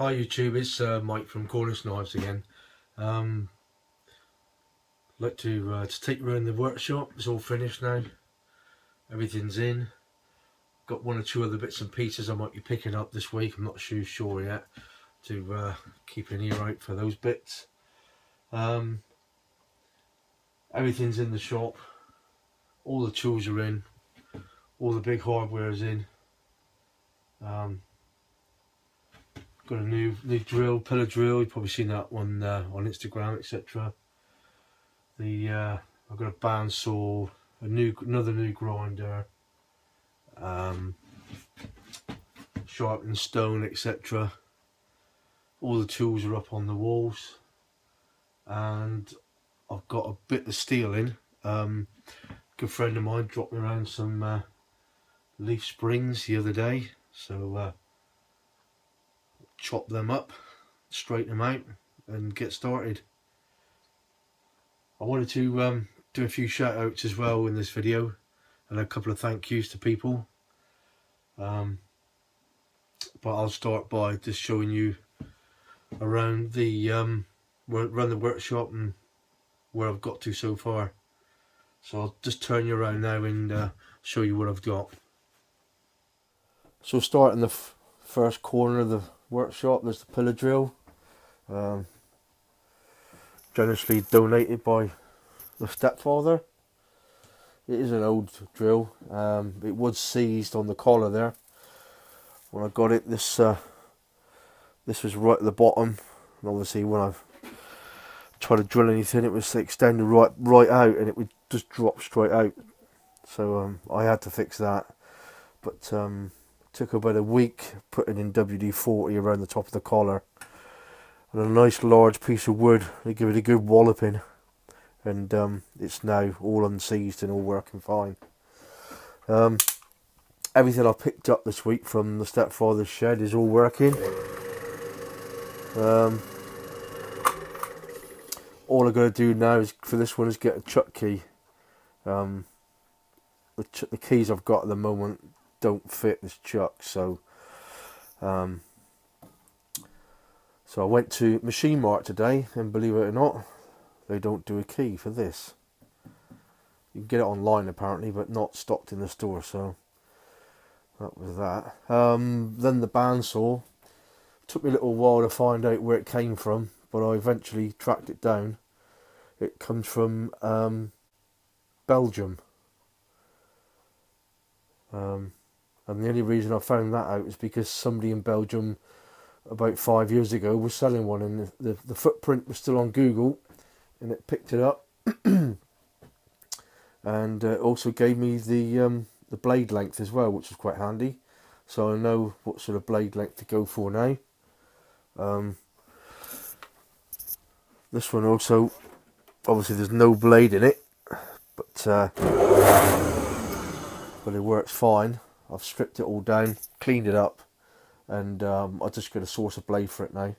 Hi YouTube, it's Mike from Cornish Knives again. I'd like to take you around the workshop. It's all finished now. Everything's in. Got one or two other bits and pieces I might be picking up this week. I'm not sure yet. To keep an ear out for those bits. Everything's in the shop. All the tools are in. All the big hardware is in. Got a new drill, pillar drill. You've probably seen that one on Instagram, etc. I've got a bandsaw, another new grinder, sharpening stone, etc. All the tools are up on the walls, and I've got a bit of steel in. Good friend of mine dropped me around some leaf springs the other day, so chop them up, straighten them out and get started. I wanted to do a few shout outs as well in this video, and a couple of thank yous to people, but I'll start by just showing you around the workshop and where I've got to so far. So I'll just turn you around now and show you what I've got. So start in the first corner of the workshop, there's the pillar drill, generously donated by the stepfather. It is an old drill. It was seized on the collar there when I got it. This was right at the bottom, and obviously when I've tried to drill anything, it was extended right out, and it would just drop straight out. So I had to fix that, but took about a week putting in WD-40 around the top of the collar, and a nice large piece of wood to give it a good walloping, and it's now all unseized and all working fine. Everything I picked up this week from the stepfather's shed is all working. All I've got to do now is for this one is get a chuck key. The keys I've got at the moment don't fit this chuck, so I went to Machine Mart today, and believe it or not, they don't do a key for this. You can get it online apparently, but not stocked in the store, so that was that. Then the bandsaw. Took me a little while to find out where it came from, but I eventually tracked it down. It comes from Belgium. And the only reason I found that out is because somebody in Belgium about 5 years ago was selling one, and the footprint was still on Google, and it picked it up, and also gave me the blade length as well, which was quite handy. So I know what sort of blade length to go for now. This one also, obviously there's no blade in it, but it works fine. I've stripped it all down, cleaned it up, and I just got a source of blade for it now.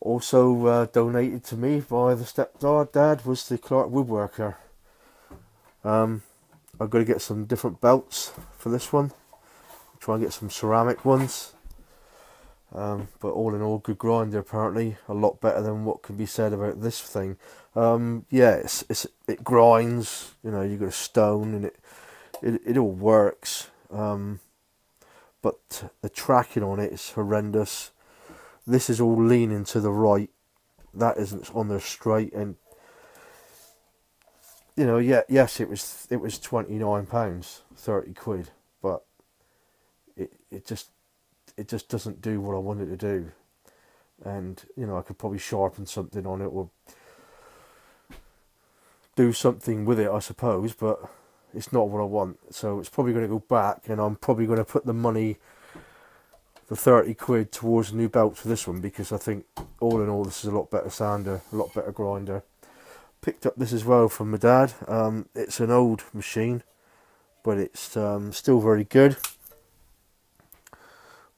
Also donated to me by the stepdad was the Clark woodworker. I've got to get some different belts for this one. Try and get some ceramic ones. But all in all, good grinder apparently. A lot better than what can be said about this thing. Yeah, it grinds. You know, you got a stone, and it all works. But the tracking on it is horrendous. This is all leaning to the right. That isn't on there straight, and you know, yes, it was £29, 30 quid, but it just doesn't do what I want it to do. And you know, I could probably sharpen something on it or do something with it, I suppose, but it's not what I want. So it's probably going to go back, and I'm probably going to put the money, the 30 quid, towards a new belt for this one, because I think all in all this is a lot better sander, a lot better grinder. Picked up this as well from my dad. It's an old machine, but it's still very good.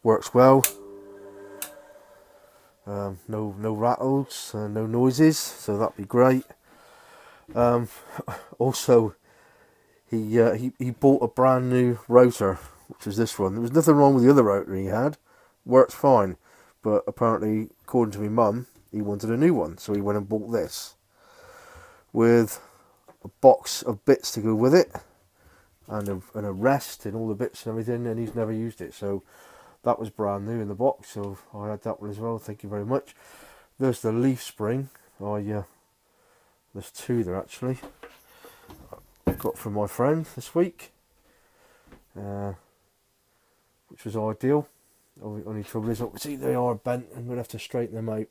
Works well. No rattles, no noises, so that'd be great. Also, he bought a brand new rotor, which is this one. There was nothing wrong with the other rotor he had. Works fine, but apparently, according to my mum, he wanted a new one, so he went and bought this with a box of bits to go with it, and a rest and all the bits and everything, and he's never used it, so that was brand new in the box, so I had that one as well. Thank you very much. There's the leaf spring. There's two there actually. I got from my friend this week, which was ideal. Only trouble is, see, they are bent. I'm going to have to straighten them out.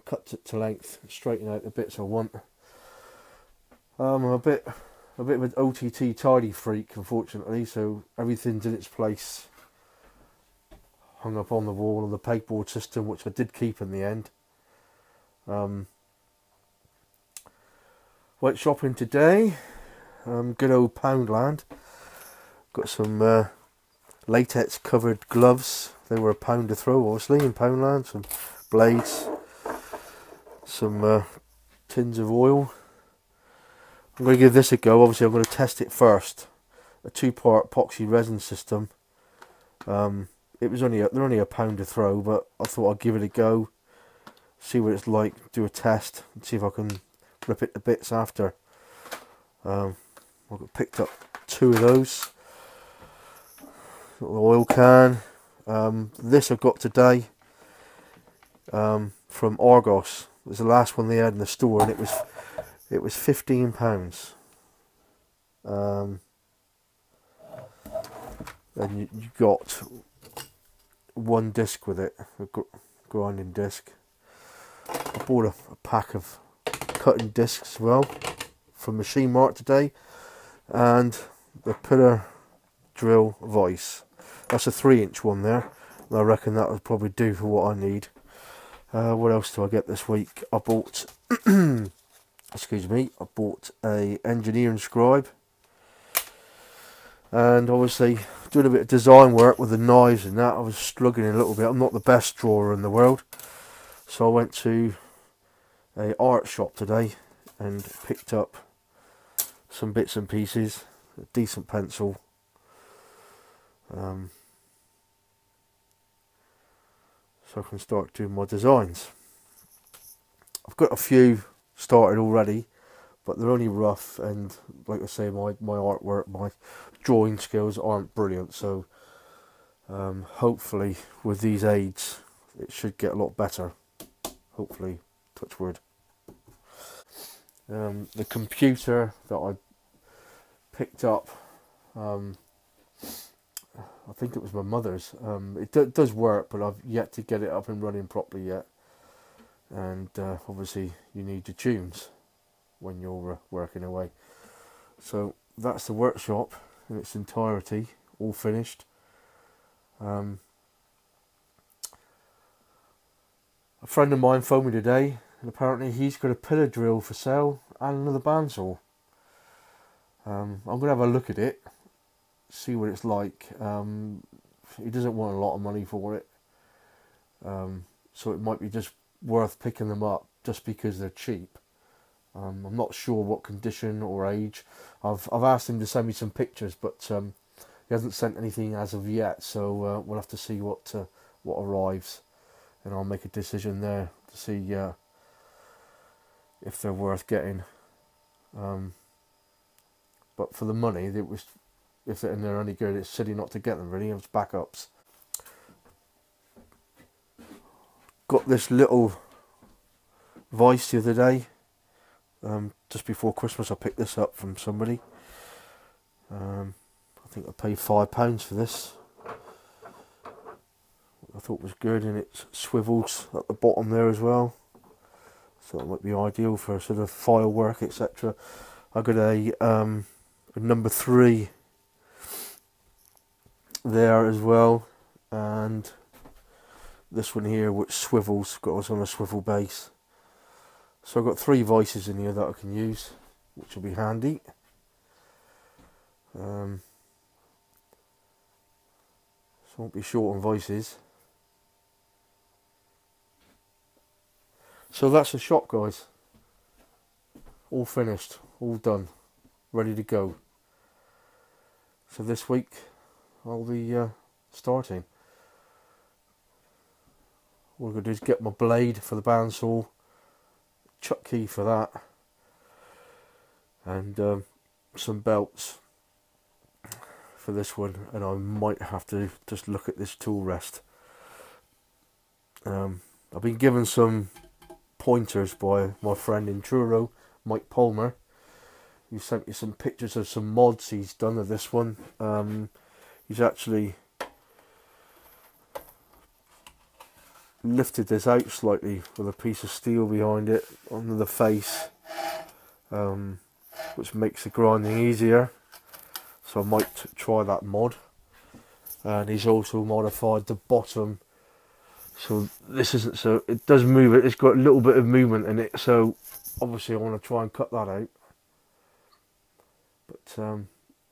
Cut it to length, straighten out the bits I want. I'm a bit of an OTT tidy freak, unfortunately, so everything's in its place. Hung up on the wall on the pegboard system, which I did keep in the end. Went shopping today. Good old Poundland. Got some latex covered gloves. They were £1 to throw, obviously, in Poundland. Some blades, some tins of oil. I'm going to give this a go. Obviously, I'm going to test it first. A 2-part epoxy resin system. They're only £1 to throw, but I thought I'd give it a go, see what it's like, do a test, and see if I can rip it to bits after. I've picked up 2 of those. Got the oil can. This I've got today from Argos. It was the last one they had in the store, and it was £15. And you got 1 disc with it, a grinding disc. I bought a pack of cutting discs as well from Machine Mart today, and the pillar drill vice. That's a 3-inch one there, and I reckon that would probably do for what I need. What else do I get this week? I bought excuse me, I bought a engineering scribe, and obviously doing a bit of design work with the knives and that. I was struggling a little bit. I'm not the best drawer in the world, so I went to a art shop today and picked up some bits and pieces, a decent pencil, so I can start doing my designs. I've got a few started already, but they're only rough, and like I say, my artwork, my drawing skills aren't brilliant, so hopefully with these aids it should get a lot better, hopefully, touch wood. The computer that I picked up, I think it was my mother's. It does work, but I've yet to get it up and running properly yet, and obviously you need your tunes when you're working away. So that's the workshop in its entirety, all finished. A friend of mine phoned me today, and apparently he's got a pillar drill for sale and another bandsaw. I'm going to have a look at it, see what it's like. He doesn't want a lot of money for it, so it might be just worth picking them up just because they're cheap. I'm not sure what condition or age. I've asked him to send me some pictures, but he hasn't sent anything as of yet, so we'll have to see what arrives, and I'll make a decision there to see if they're worth getting. But for the money, if they're any good, it's silly not to get them, really. It's backups. Got this little vice the other day. Just before Christmas, I picked this up from somebody. I think I paid £5 for this. I thought it was good, and it swivels at the bottom there as well, so it might be ideal for sort of file work, etc. I got a number 3 there as well, and this one here which swivels, got us on a swivel base. So I've got 3 vices in here that I can use, which will be handy. So I won't be short on vices. So that's the shop, guys. All finished, all done, ready to go. So this week I'll be starting. what I'm going to do is get my blade for the bandsaw, chuck key for that, and some belts for this one, and I might have to just look at this tool rest. I've been given some pointers by my friend in Truro, Mike Palmer. He sent me some pictures of some mods he's done of this one. He's actually lifted this out slightly with a piece of steel behind it under the face, which makes the grinding easier. So I might try that mod. And he's also modified the bottom, so this isn't so, it does move it, it's got a little bit of movement in it, so obviously I want to try and cut that out, but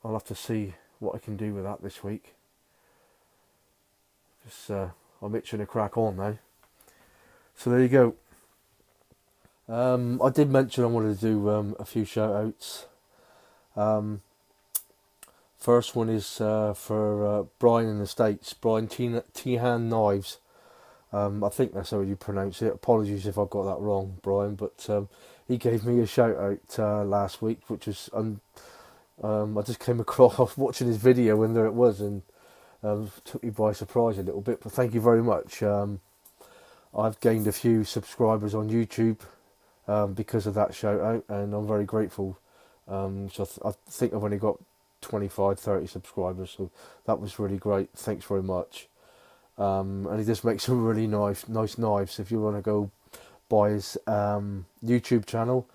I'll have to see what I can do with that this week. Just I'm itching to crack on now. So there you go. I did mention I wanted to do a few shout outs. First one is for Brian in the States, Brian Tehan Knives. I think that's how you pronounce it. Apologies if I got that wrong, Brian, but he gave me a shout out last week, which was I just came across, I was watching his video and there it was, and took me by surprise a little bit, but thank you very much. I've gained a few subscribers on YouTube because of that shout out, and I'm very grateful. So I think I've only got 25-30 subscribers, so that was really great. Thanks very much. And he just makes some really nice knives. If you want to go by his YouTube channel,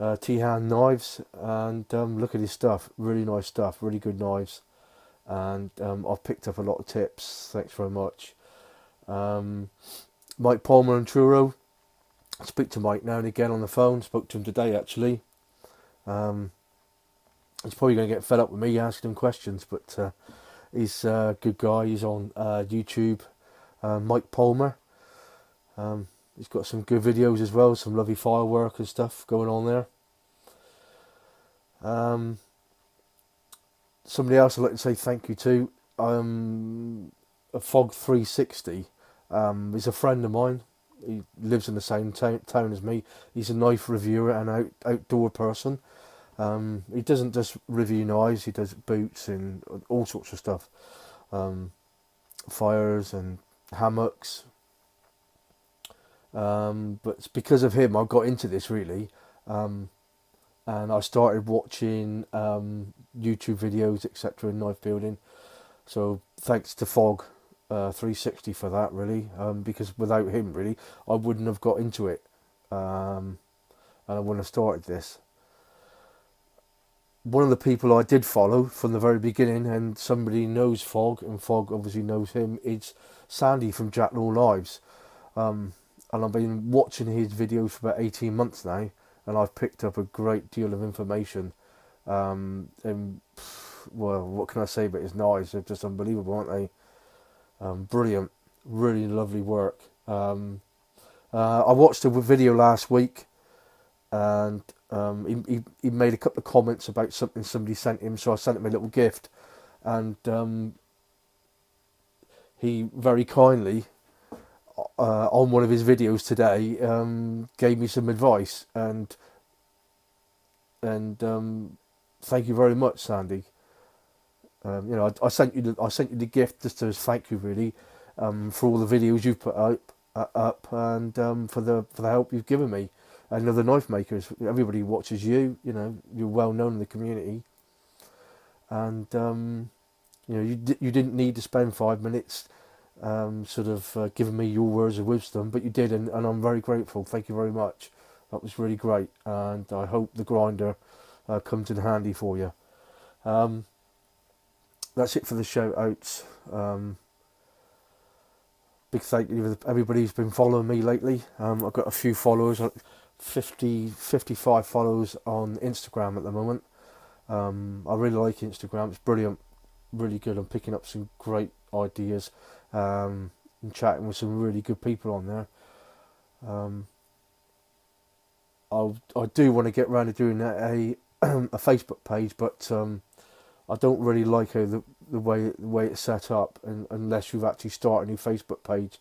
Tehan Knives, and look at his stuff. Really nice stuff, really good knives, and I've picked up a lot of tips. Thanks very much. Mike Palmer and Truro, I speak to Mike now and again on the phone. Spoke to him today actually. He's probably going to get fed up with me asking him questions, but he's a good guy. He's on YouTube, Mike Palmer. He's got some good videos as well, some lovely firework and stuff going on there. Somebody else I'd like to say thank you to, a Fog 360, is a friend of mine. He lives in the same town as me. He's a knife reviewer and outdoor person. He doesn't just review knives, he does boots and all sorts of stuff. Fires and hammocks. But it's because of him I got into this really. And I started watching YouTube videos, etc. in knife building. So thanks to Fog 360 for that really. Because without him really I wouldn't have got into it. And I wouldn't have started this. One of the people I did follow from the very beginning, and somebody knows Fog, and Fog obviously knows him, is Sandy from Jack Law Knives. And I've been watching his videos for about 18 months now, and I've picked up a great deal of information. And well, what can I say about his knives? They're just unbelievable, aren't they? Brilliant, really lovely work. I watched a video last week, and he made a couple of comments about something somebody sent him, so I sent him a little gift, and he very kindly on one of his videos today gave me some advice, and thank you very much, Sandy. You know, I sent you the gift just as thank you really, for all the videos you've put up and for the help you've given me. And other knife makers, everybody watches you. You know, you're well known in the community, and you know, you didn't need to spend 5 minutes, sort of giving me your words of wisdom, but you did, and I'm very grateful. Thank you very much. That was really great, and I hope the grinder comes in handy for you. That's it for the shout outs. Big thank you to everybody who's been following me lately. I've got a few followers. 55 followers on Instagram at the moment. I really like Instagram. It's brilliant, really good. I'm picking up some great ideas, and chatting with some really good people on there. I do want to get around to doing a Facebook page, but I don't really like how the way it's set up, and unless you've actually started a new Facebook page,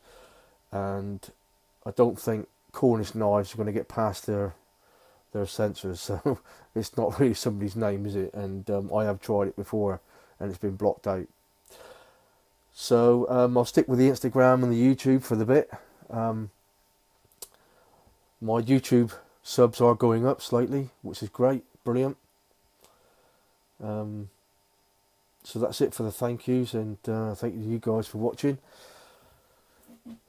and I don't think Cornish knives are going to get past their sensors, so it's not really somebody's name, is it? And I have tried it before and it's been blocked out. So I'll stick with the Instagram and the YouTube for the bit. My YouTube subs are going up slightly, which is great, brilliant. So that's it for the thank yous, and thank you guys for watching.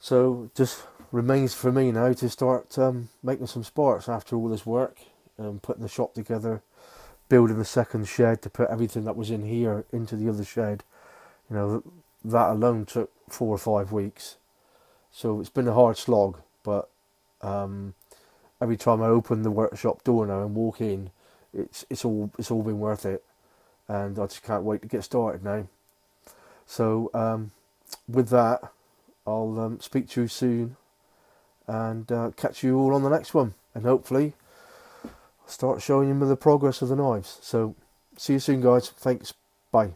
So just remains for me now to start making some sparks after all this work, putting the shop together, building the second shed to put everything that was in here into the other shed. You know, that alone took 4 or 5 weeks, so it's been a hard slog, but every time I open the workshop door now and walk in, it's all been worth it, and I just can't wait to get started now. So with that, I'll speak to you soon, and catch you all on the next one, and hopefully start showing you the progress of the knives. So see you soon, guys. Thanks. Bye.